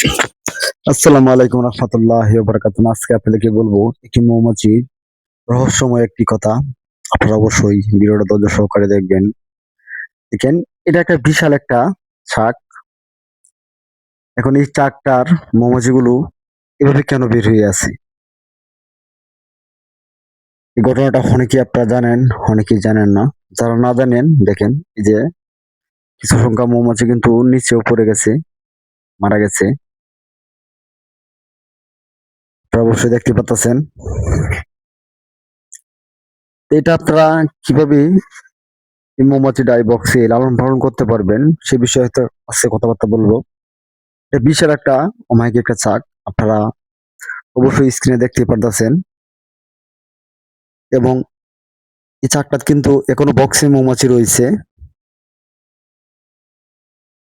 আসসালামু আলাইকুম রহমতুল্লাহি ওয়া বারাকাতুহু। আজকে আপনাদেরকে বলবো একটি মৌমাছি রহস্যময় একটি কথা। আপনারা অবশ্যই ভিডিওটা ধৈর্য সহকারে দেখবেন। দেখেন, এটা একটা বিশাল একটা ছাক। এখন এই চাকটার মৌমাছিগুলো এভাবে কেন বের হয়ে আছে? এই ঘটনাটা অনেকেই আপনারা জানেন, অনেকেই জানেন না। যারা না জানেন, দেখেন এই যে কিছু সংখ্যা মৌমাছি কিন্তু নিচেও পড়ে গেছে, মারা গেছে। আপনারা অবশ্যই দেখতে পাচ্ছেন। এটা আপনারা কিভাবে এই মৌমাছি ডাই বক্সে লালন পালন করতে পারবেন সে বিষয়ে হয়তো আজকে কথাবার্তা বলবো। এটা বিশাল একটা অমায়িক একটা চাক। আপনারা অবশ্যই স্ক্রিনে দেখতে পারতেছেন। এবং এই চাকটা কিন্তু এখনো বক্সে মৌমাছি রয়েছে।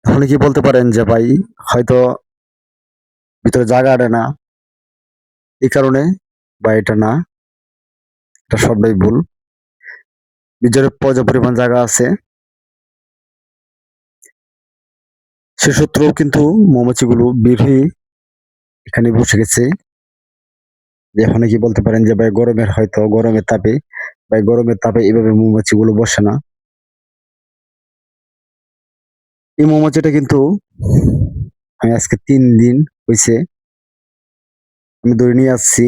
তাহলে কি বলতে পারেন যে ভাই হয়তো ভিতরে জায়গা আটে না, এই কারণে, বা এটা না, এটা সবটাই ভুল। ভিতরে পর্যাপ্ত পরিমাণ জায়গা আছে। সে সূত্রেও কিন্তু মৌমাছিগুলো বের হয়ে এখানে বসে গেছে। যে অনেকে বলতে পারেন যে ভাই গরমের, হয়তো গরমের তাপে, ভাই গরমের তাপে এভাবে মৌমাছিগুলো বসে না। এই মৌমাছিটা কিন্তু আমি আজকে ৩ দিন হয়েছে আমি ধরে নিয়ে আসছি।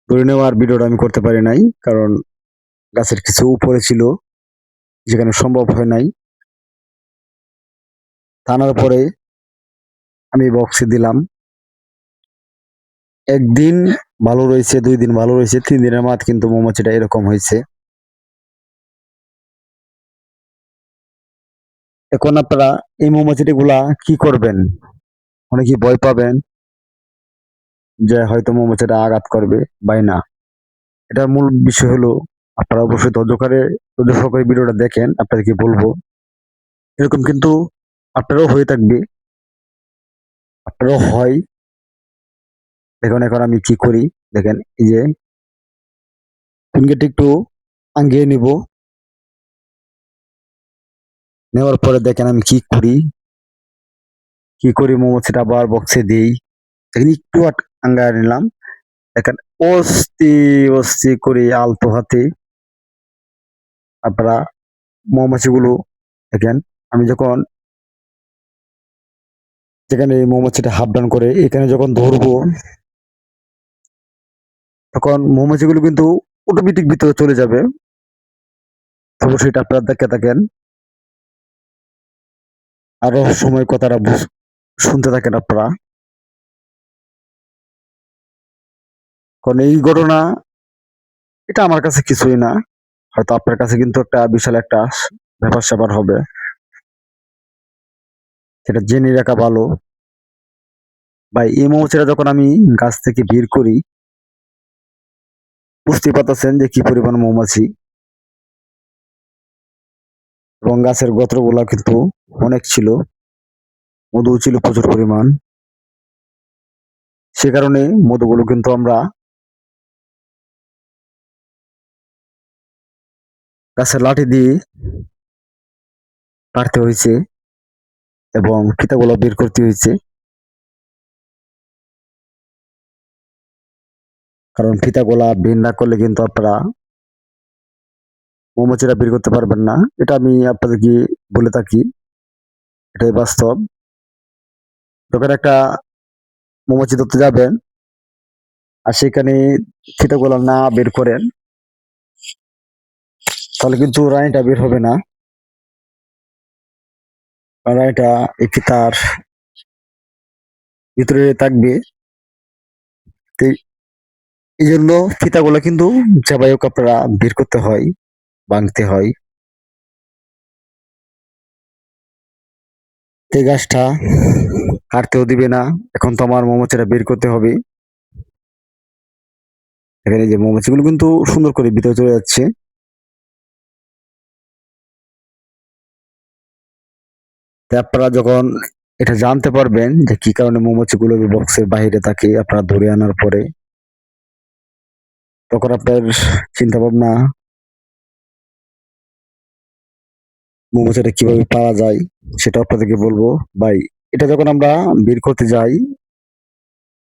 ধরে নেওয়ার ভিডিওটা আমি করতে পারি নাই, কারণ গাছের কিছু উপরে ছিল, যেখানে সম্ভব হয় নাই। টানার পরে আমি বক্সে দিলাম। একদিন ভালো রয়েছে, ২ দিন ভালো রয়েছে, ৩ দিনের মাঝ কিন্তু মৌমাছিটা এরকম হয়েছে। এখন আপনারা এই মৌমাছিটা গুলা কি করবেন? অনেকে ভয় পাবেন যে হয়তো মৌমাছিটা আঘাত করবে, বাই না। এটার মূল বিষয় হলো, আপনারা অবশ্যই ধৈর্য সহকারে ভিডিওটা দেখেন। আপনাদেরকে বলবো এরকম কিন্তু আপনারাও হয়ে থাকবে, আপনারাও হয়। দেখুন এখন আমি কি করি। দেখেন এই যে ফিঙ্গারটি একটু আঙ্গিয়ে নিব। নেওয়ার পরে দেখেন আমি কি করি মৌমাছিটা আবার বক্সে দিই। দেখেন একটু আঙ্গায় নিলাম। দেখেন অস্তি অস্তি করে আলতো হাতে আপনারা মৌমাছিগুলো দেখেন। আমি যখন যেখানে এই মৌমাছিটা হাফ ডাউন করে এখানে যখন ধরবো, তখন মৌমাছিগুলো কিন্তু অটোমেটিক ভিতরে চলে যাবে। অবশ্যই এটা আপনারা দেখে থাকেন, আর রহস্যময় কথাটা শুনতে থাকেন আপনারা। কারণ এই ঘটনা, এটা আমার কাছে কিছুই না, হয়তো আপনার কাছে কিন্তু একটা বিশাল একটা ব্যাপার স্যাপার হবে। সেটা জেনে রাখা ভালো। ভাই এই মৌমাছিটা যখন আমি গাছ থেকে বের করি, বুঝতে পারতেছেন যে কি পরিমাণ মৌমাছি। এবং গাছের গোত্রগুলা কিন্তু অনেক ছিল, মধু ছিল প্রচুর পরিমাণ। সে কারণে মধুগুলো কিন্তু আমরা গাছের লাঠি দিয়ে কাটতে হয়েছে এবং ফিতাগুলো বের করতে হয়েছে। কারণ ফিতাগুলা বের না করলে কিন্তু আপনারা মৌমাছিটা বের করতে পারবেন না। এটা আমি আপনাদেরকে বলে থাকি, এটাই বাস্তব। যখন একটা মৌমাছি ধরতে যাবেন আর সেখানে ফিতাগুলো না বের করেন, তাহলে কিন্তু রানীটা বের হবে না। রানীটা এই ফিতার ভিতরে থাকবে। তো এই জন্য ফিতাগুলো কিন্তু যাই হোক আপনারা বের করতে হয়, ভাঙতে হয়। এই গাছটা কাটতেও দিবে না। এখন তো আমার মৌমাছিটা বের করতে হবে। এখানে যে মৌমাছিগুলো কিন্তু সুন্দর করে ভিতরে চলে যাচ্ছে। তো আপনারা যখন এটা জানতে পারবেন যে কি কারণে মৌমাছিগুলো বক্সের বাইরে থাকে, আপনারা ধরে আনার পরে, তখন আপনার চিন্তা ভাবনা মৌমাছিটা কিভাবে পাওয়া যায় সেটা আপনাদেরকে বলবো ভাই। এটা যখন আমরা বের করতে যাই,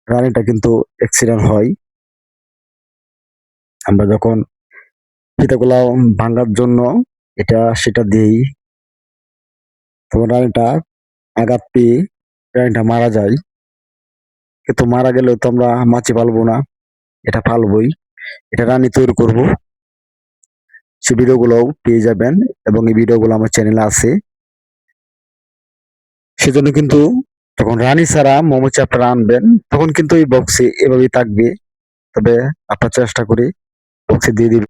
রানীটা কিন্তু অ্যাক্সিডেন্ট হয়। আমরা যখন ফিতাগুলা ভাঙার জন্য এটা সেটা দেই, তখন রানীটা আঘাত পেয়ে রানীটা মারা যায়। কিন্তু মারা গেলেও তো আমরা মাছি পালবো না, এটা পালবই। এটা রানী তৈরি করব। সে ভিডিওগুলোও পেয়ে যাবেন এবং এই ভিডিওগুলো আমার চ্যানেলে আছে। সেজন্য কিন্তু যখন রানী ছাড়া মৌমাছি আপনারা আনবেন, তখন কিন্তু এই বক্সে এভাবেই থাকবে। তবে আপনার চেষ্টা করে বক্সে দিয়ে দিবেন।